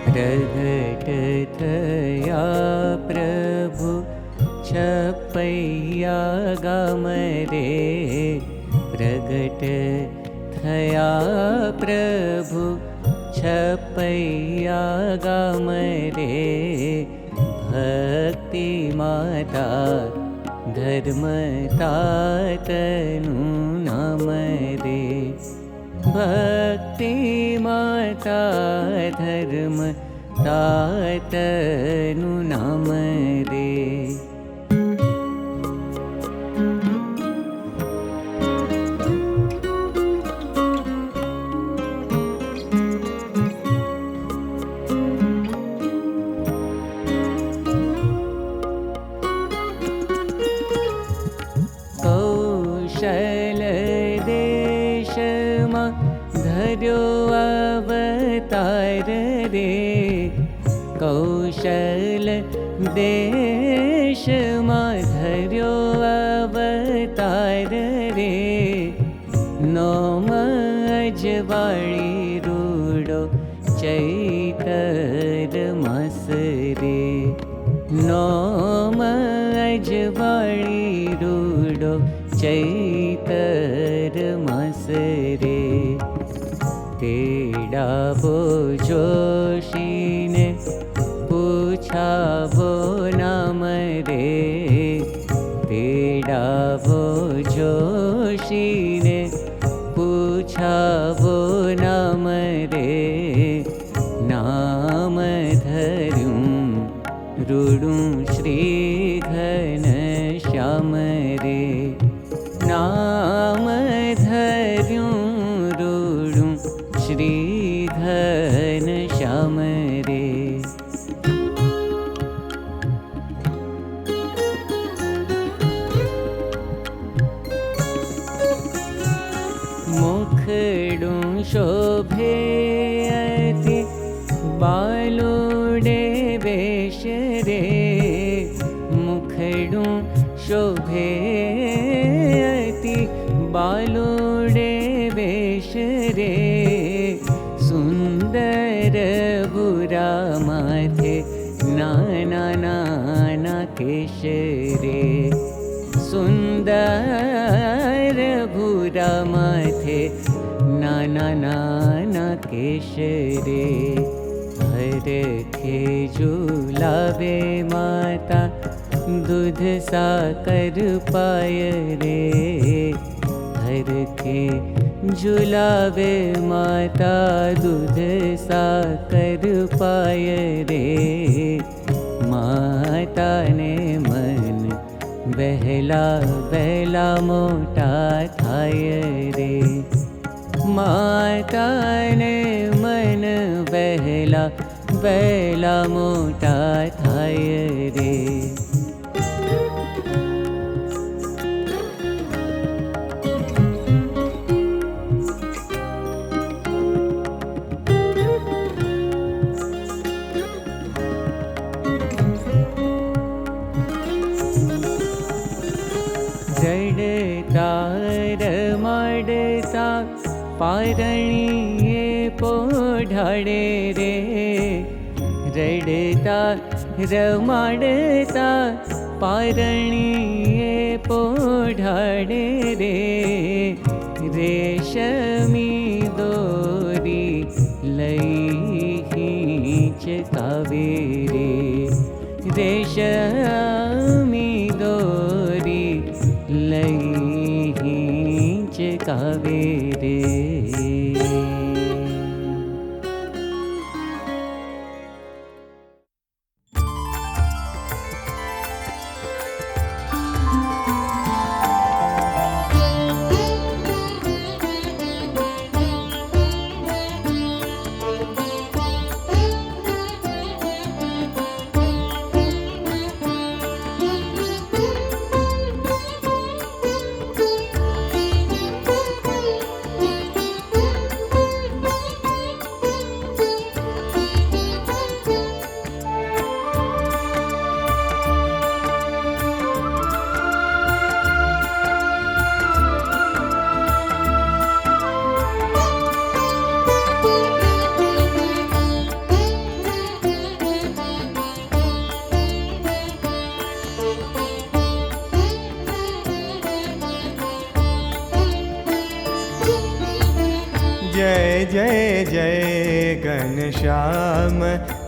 प्रगट थया प्रभु छपैया गाम रे। प्रगट थया प्रभु छपैया गाम रे। भक्ति माता धर्मता तनु नाम रे। भक्ति माता धर्मता तनु नाम रे। कौशल देश मा धर्यो अवतार रे। कौशल देश मा धर्यो अवतार रे। नोम अजवाळी रूडो चैतर मास रे। नोम अजवाळी रूडो चैतर मास रे। तेडावो जोशीने पूछावो नाम रे। तेडावो जोशीने पूछावो नाम रे। नाम धर्यूं रूडूं श्री घनश्याम रे। नाम धर्यूं रूडूं श्री घनश्याम रे। मुखडूं शोभे अति बालुडे वेश रे। मुखडूं शोभे अति बालुडे वेश रे। सुंदर बुरा माथे नाना नाना केश रे। सुंदर बुरा माथे नाना नाना केश रे। हर के झूलावे माता दूध साकर पाय रे। हर के झूलावे माता दूध साकर पाय रे। माता ने मन बहला बहला मोटा थाय रे। माता ने मन बहला बहला मोटा थाय रे। रडता रमाडता पारणीए पोढाडे रे। रडता रमाडता पारणीए पोढाडे रे। रेशमी दोरी लई हिंचकावे रे। रेशमी दोरी लई हिंचकावे रे। जय जय घनश्याम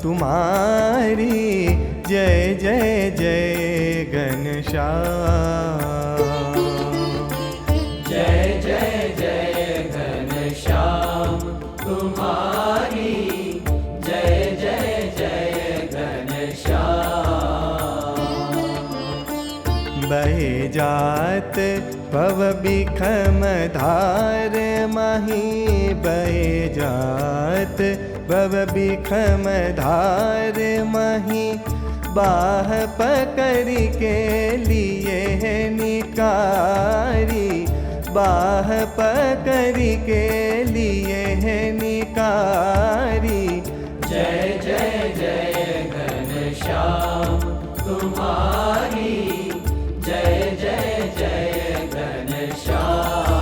तुम्हारी, जय जय जय घनश्याम। जय जय जय घनश्याम तुम्हारी, जय जय जय घनश्याम। बहे जात भव बिखम धार माही, बहे जात भव बिखम धार माही, बाह पकड़ के लिए है निकारी, बाह पकड़ के लिए है निकारी। जय जय जय घनश्याम तुम्हारी, जय जय जय घनश्याम।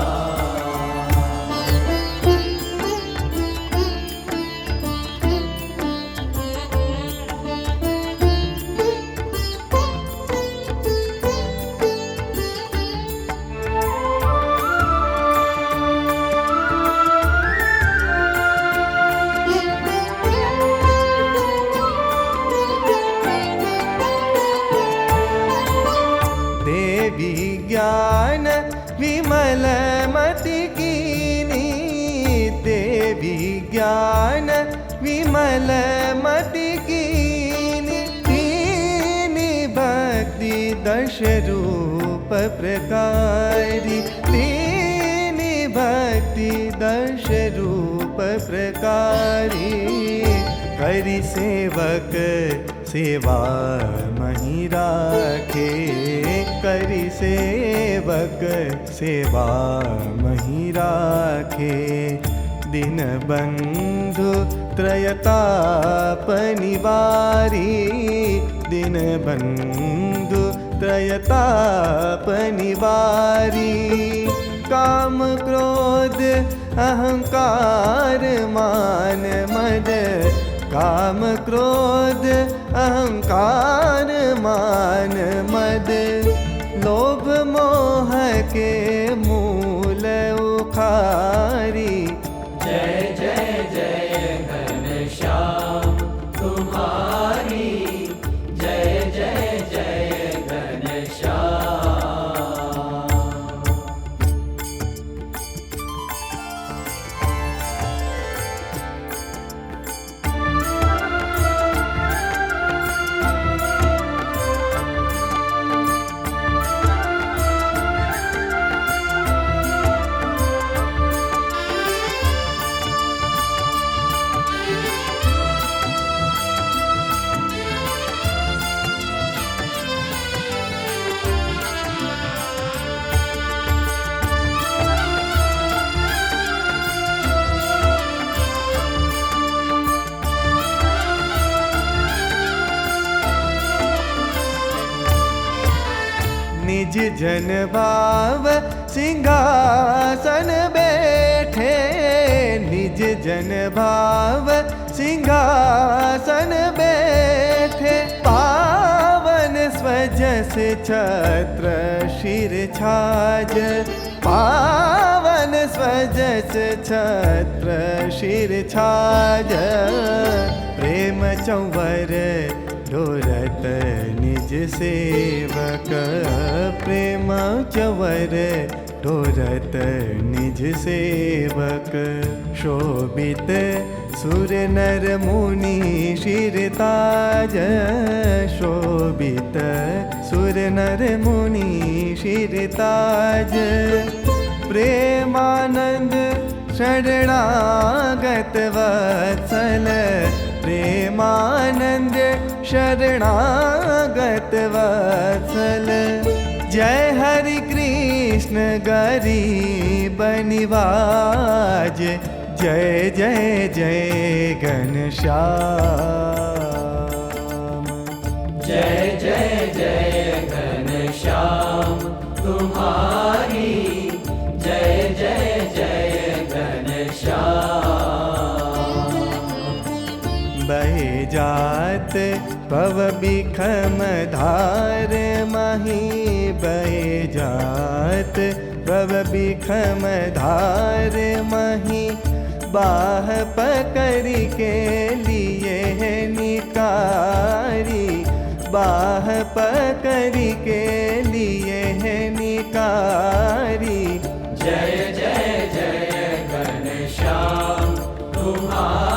ज्ञान विमल मति कीनी, देवी ज्ञान विमल मति कीनी, दीनी भक्ति दश रूप प्रकारी, दीनी भक्ति दश रूप प्रकारी। करि सेवक सेवा मही राखे, करि सेवक सेवा मही राखे। दिन बंधु त्रयताप निवारी, दिन बंधु त्रयताप निवारी। काम क्रोध अहंकार मान मद, काम क्रोध अहंकार मान मद, लोभ मोह के मूल उखारी। जय जय जय घनश्याम तुम्हारी, जय जय जय घनश्याम। निज जन भाव सिंहासन बैठे, निज जन भाव सिंहासन बैठे। पावन स्वजस छत्र शिर छाज, पावन स्वजस छत्र शिर छाज। प्रेम चंवर डोरत निज सेवक, प्रेम चंवर डोरत निज सेवक। शोभित सुर नर मुनि शिर ताज, शोभित सुर नर मुनि शिर ताज। प्रेमानंद शरणागत वत्सल, प्रेमानंद शरणागत वत्सल। जय हरि कृष्ण गरीब निवाज, जय जय जय घनश्याम। जय जय जय घनश्याम तुम्हारी, जय जय जय घनश्याम। बहे जात भव बिखम धार माही, बहे जात भव बिखम धार माही। बाह पकड़ के लिए है निकारी, बाह पकड़ के लिए है निकारी। जय जय जय घनश्याम तुम्हारी